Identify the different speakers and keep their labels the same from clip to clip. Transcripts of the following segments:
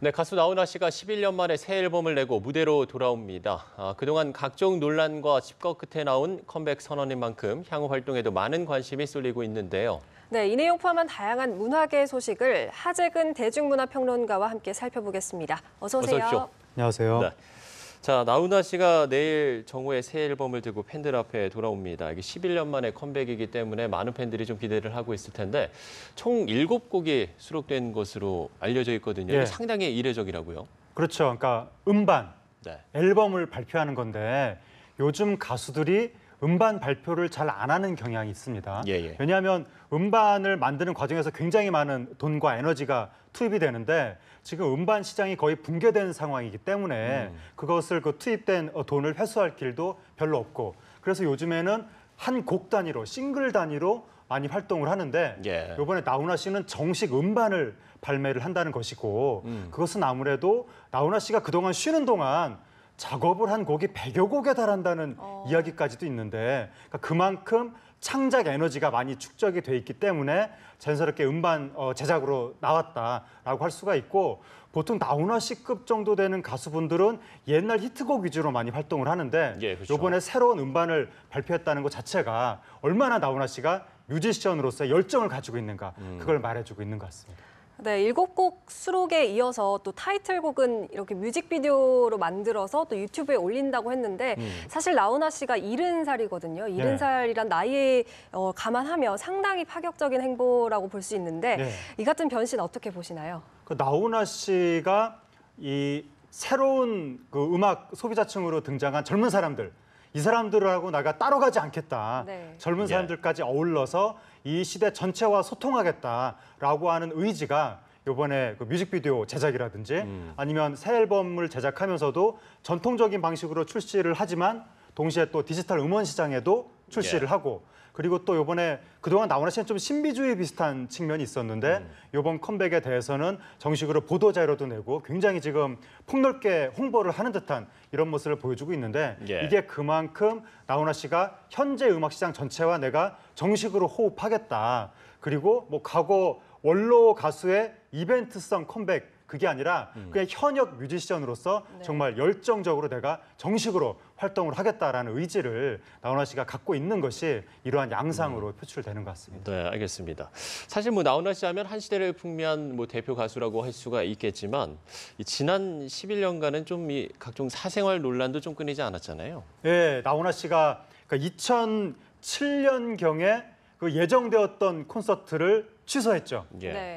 Speaker 1: 네, 가수 나훈아 씨가 11년 만에 새 앨범을 내고 무대로 돌아옵니다. 그동안 각종 논란과 집거 끝에 나온 컴백 선언인 만큼 향후 활동에도 많은 관심이 쏠리고 있는데요.
Speaker 2: 네, 이 내용 포함한 다양한 문화계 소식을 하재근 대중문화평론가와 함께 살펴보겠습니다. 어서 오세요.
Speaker 1: 어서 오십시오.
Speaker 3: 안녕하세요.
Speaker 1: 네. 자, 나훈아 씨가 내일 정오에 새 앨범을 들고 팬들 앞에 돌아옵니다. 이게 11년 만에 컴백이기 때문에 많은 팬들이 좀 기대를 하고 있을 텐데 총 7곡이 수록된 것으로 알려져 있거든요. 이게 상당히 이례적이라고요.
Speaker 3: 그렇죠. 그러니까 음반,
Speaker 1: 네.
Speaker 3: 앨범을 발표하는 건데 요즘 가수들이 음반 발표를 잘 안 하는 경향이 있습니다. 왜냐하면 음반을 만드는 과정에서 굉장히 많은 돈과 에너지가 투입이 되는데 지금 음반 시장이 거의 붕괴된 상황이기 때문에 그것을 투입된 돈을 회수할 길도 별로 없고 그래서 요즘에는 한 곡 단위로 싱글 단위로 많이 활동을 하는데 이번에 나훈아 씨는 정식 음반을 발매를 한다는 것이고 그것은 아무래도 나훈아 씨가 그동안 쉬는 동안 작업을 한 곡이 100여 곡에 달한다는 이야기까지도 있는데 그러니까 그만큼 창작 에너지가 많이 축적이 돼 있기 때문에 자연스럽게 음반 제작으로 나왔다라고 할 수가 있고 보통 나훈아 씨급 정도 되는 가수분들은 옛날 히트곡 위주로 많이 활동을 하는데
Speaker 1: 그렇죠.
Speaker 3: 이번에 새로운 음반을 발표했다는 것 자체가 얼마나 나훈아 씨가 뮤지션으로서의 열정을 가지고 있는가 그걸 말해주고 있는 것 같습니다.
Speaker 2: 네, 7곡 수록에 이어서 또 타이틀곡은 이렇게 뮤직비디오로 만들어서 또 유튜브에 올린다고 했는데 사실 나훈아 씨가 70살이거든요. 70살이란 나이에 감안하면 상당히 파격적인 행보라고 볼 수 있는데 이 같은 변신 어떻게 보시나요?
Speaker 3: 그 나훈아 씨가 이 새로운 그 음악 소비자층으로 등장한 젊은 사람들 이 사람들하고 내가 따로 가지 않겠다. 젊은 사람들까지 어울러서 이 시대 전체와 소통하겠다라고 하는 의지가 이번에 그 뮤직비디오 제작이라든지 아니면 새 앨범을 제작하면서도 전통적인 방식으로 출시를 하지만 동시에 또 디지털 음원 시장에도 출시를 하고 그리고 또 이번에 그동안 나훈아 씨는 좀 신비주의 비슷한 측면이 있었는데 이번 컴백에 대해서는 정식으로 보도 자료도 내고 굉장히 지금 폭넓게 홍보를 하는 듯한 이런 모습을 보여주고 있는데 이게 그만큼 나훈아 씨가 현재 음악 시장 전체와 내가 정식으로 호흡하겠다. 그리고 뭐 과거 원로 가수의 이벤트성 컴백 그게 아니라 그냥 현역 뮤지션으로서 정말 열정적으로 내가 정식으로 활동을 하겠다라는 의지를 나훈아 씨가 갖고 있는 것이 이러한 양상으로 표출되는 것 같습니다.
Speaker 1: 네, 알겠습니다. 사실 뭐 나훈아 씨 하면 한 시대를 풍미한 뭐 대표 가수라고 할 수가 있겠지만 이 지난 11년간은 좀 이 각종 사생활 논란도 좀 끊이지 않았잖아요.
Speaker 3: 네, 나훈아 씨가 그러니까 2007년경에 그 예정되었던 콘서트를 취소했죠.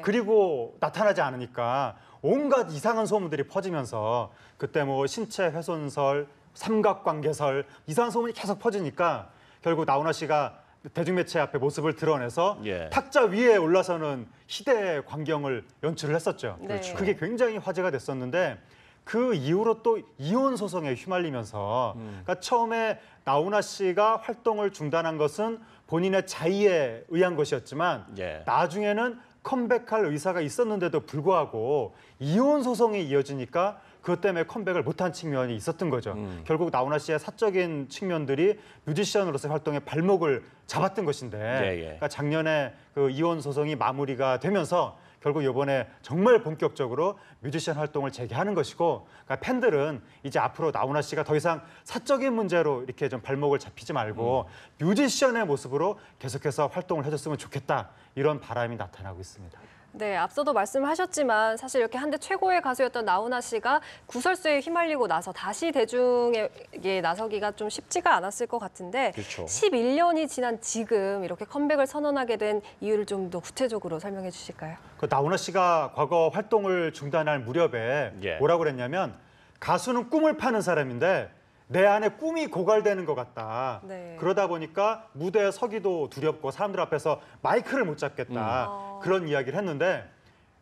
Speaker 3: 그리고 나타나지 않으니까 온갖 이상한 소문들이 퍼지면서 그때 뭐 신체 훼손설, 삼각관계설 이상한 소문이 계속 퍼지니까 결국 나훈아 씨가 대중매체 앞에 모습을 드러내서 탁자 위에 올라서는 희대의 광경을 연출을 했었죠. 그게 굉장히 화제가 됐었는데 그 이후로 또 이혼 소송에 휘말리면서 그러니까 처음에 나훈아 씨가 활동을 중단한 것은 본인의 자의에 의한 것이었지만 나중에는 컴백할 의사가 있었는데도 불구하고 이혼 소송이 이어지니까 그것 때문에 컴백을 못한 측면이 있었던 거죠. 결국 나훈아 씨의 사적인 측면들이 뮤지션으로서의 활동에 발목을 잡았던 것인데 그러니까 작년에 그 이혼 소송이 마무리가 되면서 결국 이번에 정말 본격적으로 뮤지션 활동을 재개하는 것이고 그러니까 팬들은 이제 앞으로 나훈아 씨가 더 이상 사적인 문제로 이렇게 좀 발목을 잡히지 말고 뮤지션의 모습으로 계속해서 활동을 해줬으면 좋겠다 이런 바람이 나타나고 있습니다.
Speaker 2: 네, 앞서도 말씀하셨지만 사실 이렇게 한때 최고의 가수였던 나훈아 씨가 구설수에 휘말리고 나서 다시 대중에게 나서기가 좀 쉽지가 않았을 것 같은데 11년이 지난 지금 이렇게 컴백을 선언하게 된 이유를 좀 더 구체적으로 설명해 주실까요?
Speaker 3: 그 나훈아 씨가 과거 활동을 중단할 무렵에 뭐라고 그랬냐면 가수는 꿈을 파는 사람인데 내 안에 꿈이 고갈되는 것 같다. 그러다 보니까 무대에 서기도 두렵고 사람들 앞에서 마이크를 못 잡겠다. 그런 이야기를 했는데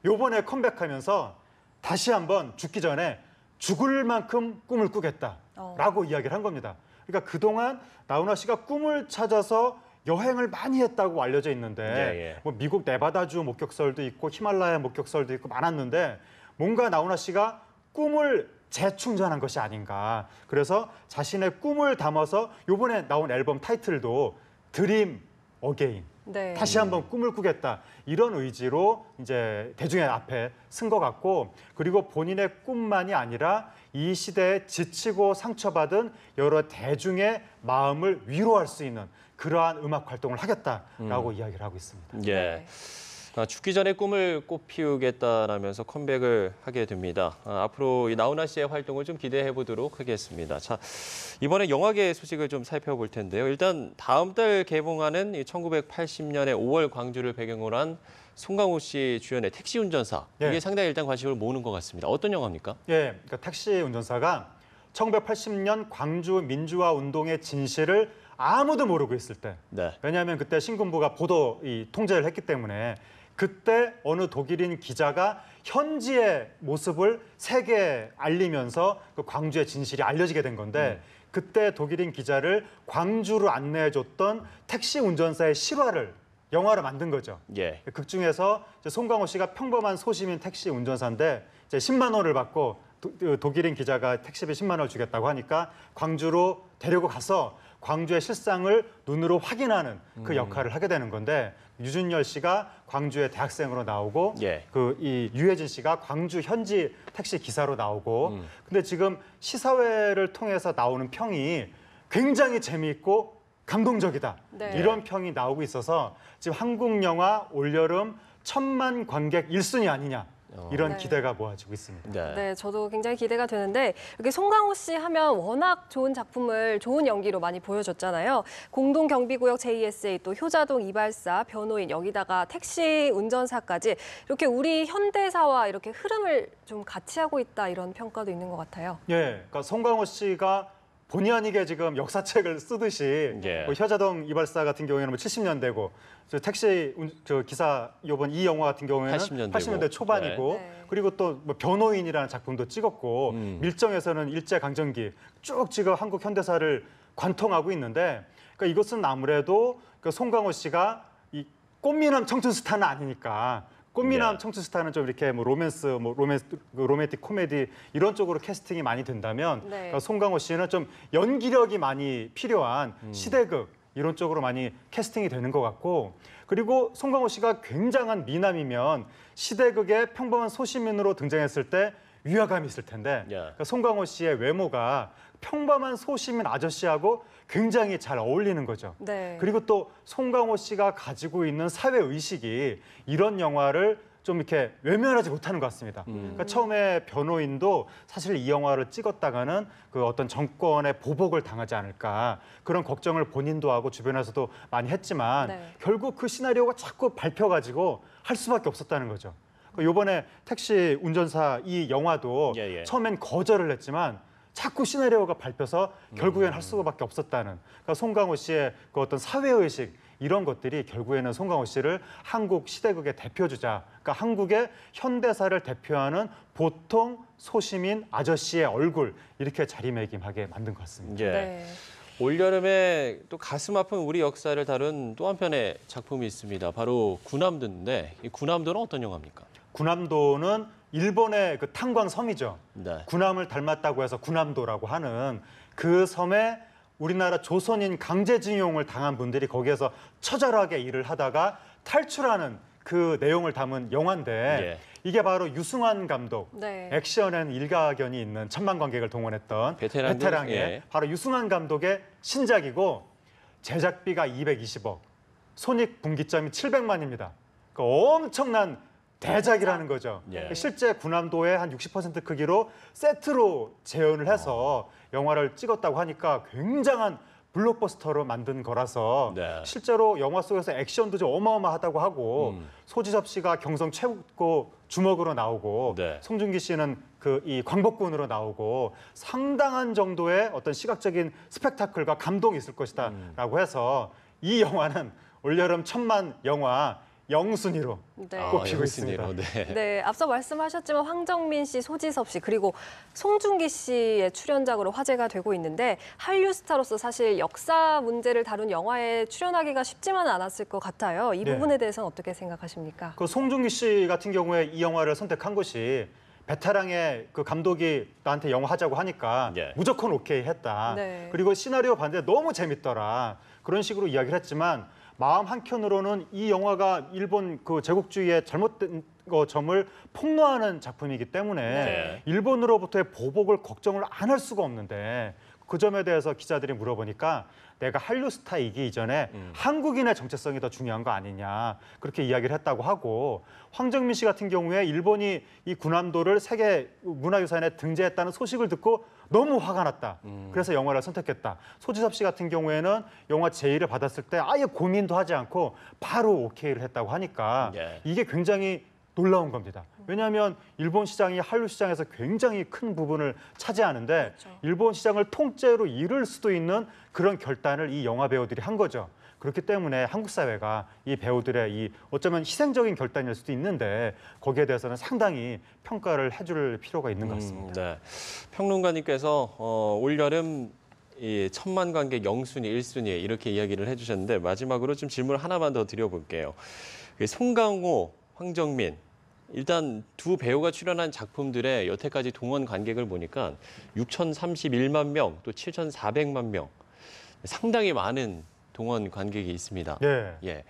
Speaker 3: 요번에 컴백하면서 다시 한번 죽기 전에 죽을 만큼 꿈을 꾸겠다라고 이야기를 한 겁니다. 그러니까 그동안 나훈아 씨가 꿈을 찾아서 여행을 많이 했다고 알려져 있는데 뭐 미국 네바다주 목격설도 있고 히말라야 목격설도 있고 많았는데 뭔가 나훈아 씨가 꿈을 재충전한 것이 아닌가. 그래서 자신의 꿈을 담아서 이번에 나온 앨범 타이틀도 드림 어게인
Speaker 2: 네.
Speaker 3: 다시 한번 꿈을 꾸겠다. 이런 의지로 이제 대중의 앞에 쓴 것 같고, 그리고 본인의 꿈만이 아니라 이 시대에 지치고 상처받은 여러 대중의 마음을 위로할 수 있는 그러한 음악 활동을 하겠다라고 이야기를 하고 있습니다.
Speaker 1: 예.
Speaker 2: 네.
Speaker 1: 죽기 전에 꿈을 꽃 피우겠다라면서 컴백을 하게 됩니다. 앞으로 이 나훈아 씨의 활동을 좀 기대해 보도록 하겠습니다. 자, 이번에 영화계 소식을 좀 살펴볼 텐데요. 일단 다음 달 개봉하는 1980년에 5월 광주를 배경으로 한 송강호 씨 주연의 택시 운전사.
Speaker 3: 예.
Speaker 1: 이게 상당히 일단 관심을 모으는 것 같습니다. 어떤 영화입니까?
Speaker 3: 예, 그러니까 택시 운전사가 1980년 광주 민주화 운동의 진실을 아무도 모르고 있을 때,
Speaker 1: 네.
Speaker 3: 왜냐하면 그때 신군부가 보도 통제를 했기 때문에 그때 어느 독일인 기자가 현지의 모습을 세계에 알리면서 그 광주의 진실이 알려지게 된 건데 그때 독일인 기자를 광주로 안내해줬던 택시 운전사의 실화를 영화로 만든 거죠.
Speaker 1: 예.
Speaker 3: 극 중에서 이제 송강호 씨가 평범한 소시민 택시 운전사인데 이제 10만 원을 받고 독일인 기자가 택시비 10만 원을 주겠다고 하니까 광주로 데리고 가서 광주의 실상을 눈으로 확인하는 그 역할을 하게 되는 건데 유준열 씨가 광주의 대학생으로 나오고
Speaker 1: 예.
Speaker 3: 이 유해진 씨가 광주 현지 택시 기사로 나오고 근데 지금 시사회를 통해서 나오는 평이 굉장히 재미있고 감동적이다.
Speaker 2: 네.
Speaker 3: 이런 평이 나오고 있어서 지금 한국 영화 올여름 1000만 관객 1순위 아니냐. 이런
Speaker 2: 네.
Speaker 3: 기대가 모아지고 있습니다.
Speaker 1: 네.
Speaker 2: 네, 저도 굉장히 기대가 되는데 이렇게 송강호 씨 하면 워낙 좋은 작품을 좋은 연기로 많이 보여줬잖아요. 공동경비구역 JSA, 또 효자동 이발사, 변호인, 여기다가 택시 운전사까지 이렇게 우리 현대사와 이렇게 흐름을 좀 같이 하고 있다 이런 평가도 있는 것 같아요.
Speaker 3: 예, 그러니까 송강호 씨가 본의 아니게 지금 역사책을 쓰듯이
Speaker 1: 예.
Speaker 3: 뭐 효자동 이발사 같은 경우에는 뭐 70년대고 저 택시 저 기사 이번 이 영화 같은 경우에는
Speaker 1: 80년대 고.
Speaker 3: 80년대 초반이고
Speaker 2: 네.
Speaker 3: 그리고 또 뭐 변호인이라는 작품도 찍었고 밀정에서는 일제 강점기 쭉 지금 한국 현대사를 관통하고 있는데 그러니까 이것은 아무래도 그 송강호 씨가 이 꽃미남 청춘 스타는 아니니까 꽃미남
Speaker 1: 네.
Speaker 3: 청춘 스타는 좀 이렇게 뭐 로맨틱 코미디 이런 쪽으로 캐스팅이 많이 된다면
Speaker 2: 네.
Speaker 3: 그러니까 송강호 씨는 좀 연기력이 많이 필요한 시대극 이런 쪽으로 많이 캐스팅이 되는 것 같고 그리고 송강호 씨가 굉장한 미남이면 시대극의 평범한 소시민으로 등장했을 때 위화감이 있을 텐데
Speaker 1: 예.
Speaker 3: 그러니까 송강호 씨의 외모가 평범한 소시민 아저씨하고 굉장히 잘 어울리는 거죠.
Speaker 2: 네.
Speaker 3: 그리고 또 송강호 씨가 가지고 있는 사회 의식이 이런 영화를 좀 이렇게 외면하지 못하는 것 같습니다. 그러니까 처음에 변호인도 사실 이 영화를 찍었다가는 그 어떤 정권의 보복을 당하지 않을까 그런 걱정을 본인도 하고 주변에서도 많이 했지만
Speaker 2: 네.
Speaker 3: 결국 그 시나리오가 자꾸 밟혀가지고 할 수밖에 없었다는 거죠. 이번에 택시 운전사 이 영화도
Speaker 1: 예, 예.
Speaker 3: 처음엔 거절을 했지만 자꾸 시나리오가 밟혀서 결국엔 할 수밖에 없었다는 그러니까 송강호 씨의 그 어떤 사회의식 이런 것들이 결국에는 송강호 씨를 한국 시대극의 대표주자 그러니까 한국의 현대사를 대표하는 보통 소시민 아저씨의 얼굴 이렇게 자리매김하게 만든 것 같습니다.
Speaker 1: 예.
Speaker 2: 네.
Speaker 1: 올여름에 또 가슴 아픈 우리 역사를 다룬 또 한편의 작품이 있습니다. 바로 군함도인데 이 군함도는 어떤 영화입니까?
Speaker 3: 군함도는 일본의 그 탄광 섬이죠.
Speaker 1: 네.
Speaker 3: 군함을 닮았다고 해서 군함도라고 하는 그 섬에 우리나라 조선인 강제징용을 당한 분들이 거기에서 처절하게 일을 하다가 탈출하는 그 내용을 담은 영화인데
Speaker 1: 예.
Speaker 3: 이게 바로 유승환 감독
Speaker 2: 네.
Speaker 3: 액션엔 일가견이 있는 1000만 관객을 동원했던
Speaker 1: 베테랑들,
Speaker 3: 베테랑의
Speaker 1: 예.
Speaker 3: 바로 유승환 감독의 신작이고 제작비가 220억, 손익분기점이 700만입니다. 그러니까 엄청난 대작이라는 거죠.
Speaker 1: 예.
Speaker 3: 실제 군함도의 한 60% 크기로 세트로 재현을 해서 영화를 찍었다고 하니까 굉장한 블록버스터로 만든 거라서
Speaker 1: 네.
Speaker 3: 실제로 영화 속에서 액션도 좀 어마어마하다고 하고 소지섭 씨가 경성 최고 주먹으로 나오고
Speaker 1: 네.
Speaker 3: 송중기 씨는 그 이 광복군으로 나오고 상당한 정도의 어떤 시각적인 스펙타클과 감동이 있을 것이다라고 해서 이 영화는 올여름 1000만 영화 영순위로
Speaker 2: 네.
Speaker 3: 꼽히고
Speaker 1: 영순위로,
Speaker 3: 있습니다.
Speaker 1: 네.
Speaker 2: 네, 앞서 말씀하셨지만 황정민 씨, 소지섭 씨, 그리고 송중기 씨의 출연작으로 화제가 되고 있는데 한류 스타로서 사실 역사 문제를 다룬 영화에 출연하기가 쉽지만은 않았을 것 같아요. 이
Speaker 3: 네.
Speaker 2: 부분에 대해서는 어떻게 생각하십니까?
Speaker 3: 그 송중기 씨 같은 경우에 이 영화를 선택한 것이 베테랑의 그 감독이 나한테 영화 하자고 하니까
Speaker 1: 예.
Speaker 3: 무조건 오케이 했다.
Speaker 2: 네.
Speaker 3: 그리고 시나리오 봤는데 너무 재밌더라. 그런 식으로 이야기를 했지만 마음 한켠으로는 이 영화가 일본 그 제국주의의 잘못된 점을 폭로하는 작품이기 때문에
Speaker 1: 네.
Speaker 3: 일본으로부터의 보복을 걱정을 안 할 수가 없는데 그 점에 대해서 기자들이 물어보니까 내가 한류 스타이기 이전에 한국인의 정체성이 더 중요한 거 아니냐 그렇게 이야기를 했다고 하고 황정민 씨 같은 경우에 일본이 이 군함도를 세계 문화유산에 등재했다는 소식을 듣고 너무 화가 났다. 그래서 영화를 선택했다. 소지섭 씨 같은 경우에는 영화 제의를 받았을 때 아예 고민도 하지 않고 바로 오케이를 했다고 하니까
Speaker 1: 예.
Speaker 3: 이게 굉장히 놀라운 겁니다. 왜냐하면 일본 시장이 한류 시장에서 굉장히 큰 부분을 차지하는데
Speaker 2: 그렇죠.
Speaker 3: 일본 시장을 통째로 잃을 수도 있는 그런 결단을 이 영화 배우들이 한 거죠. 그렇기 때문에 한국 사회가 이 배우들의 이 어쩌면 희생적인 결단일 수도 있는데 거기에 대해서는 상당히 평가를 해줄 필요가 있는 것 같습니다.
Speaker 1: 네. 평론가님께서 올여름 이 1000만 관객 0순위, 1순위 이렇게 이야기를 해주셨는데 마지막으로 좀 질문 하나만 더 드려볼게요. 송강호, 황정민 일단 두 배우가 출연한 작품들의 여태까지 동원 관객을 보니까 6,031만 명, 또 7,400만 명 상당히 많은 동원 관객이 있습니다.
Speaker 3: 네.
Speaker 1: 예,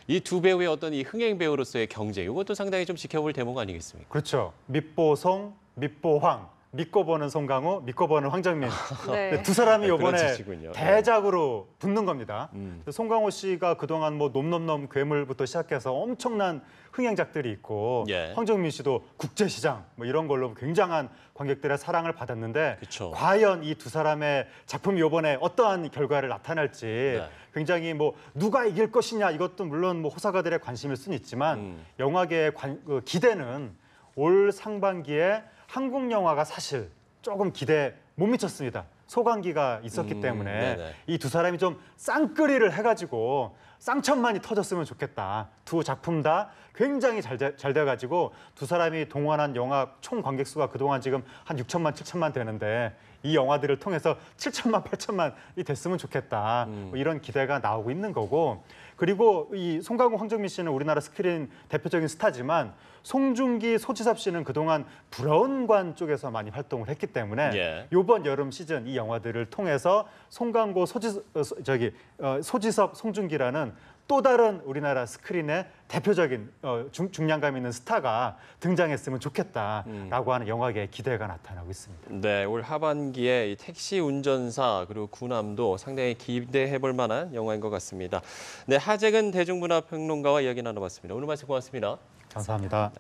Speaker 1: 이 두 배우의 어떤 이 흥행 배우로서의 경쟁 이것도 상당히 좀 지켜볼 대목 아니겠습니까?
Speaker 3: 그렇죠. 밑보송, 밑보황, 믿고 보는 송강호, 믿고 보는 황정민.
Speaker 2: 네.
Speaker 3: 두 사람이
Speaker 1: 네,
Speaker 3: 이번에
Speaker 1: 그렇지군요.
Speaker 3: 대작으로 붙는 겁니다.
Speaker 1: 음.
Speaker 3: 송강호 씨가 그동안 뭐 놈놈놈 괴물부터 시작해서 엄청난 흥행작들이 있고
Speaker 1: 예.
Speaker 3: 황정민 씨도 국제시장 뭐 이런 걸로 굉장한 관객들의 사랑을 받았는데
Speaker 1: 그쵸.
Speaker 3: 과연 이 두 사람의 작품이 이번에 어떠한 결과를 나타낼지
Speaker 1: 네.
Speaker 3: 굉장히 뭐 누가 이길 것이냐 이것도 물론 뭐 호사가들의 관심일 수는 있지만 영화계의 그 기대는 올 상반기에 한국 영화가 사실 조금 기대 못 미쳤습니다. 소강기가 있었기 때문에
Speaker 1: 네네.
Speaker 3: 이 두 사람이 좀 쌍끌이를 해가지고 쌍천만이 터졌으면 좋겠다. 두 작품 다 굉장히 잘 돼가지고 두 사람이 동원한 영화 총 관객 수가 그동안 지금 한 6천만, 7천만 되는데 이 영화들을 통해서 7천만, 8천만이 됐으면 좋겠다. 뭐 이런 기대가 나오고 있는 거고 그리고 이 송강호, 황정민 씨는 우리나라 스크린 대표적인 스타지만 송중기, 소지섭 씨는 그동안 브라운관 쪽에서 많이 활동을 했기 때문에
Speaker 1: 예.
Speaker 3: 이번 여름 시즌 이 영화들을 통해서 송강호, 소지섭, 송중기라는 또 다른 우리나라 스크린의 대표적인 중량감 있는 스타가 등장했으면 좋겠다라고 하는 영화계의 기대가 나타나고 있습니다.
Speaker 1: 네, 올 하반기에 이 택시 운전사 그리고 군함도 상당히 기대해볼 만한 영화인 것 같습니다. 네, 하재근 대중문화평론가와 이야기 나눠봤습니다. 오늘 말씀 고맙습니다.
Speaker 3: 감사합니다.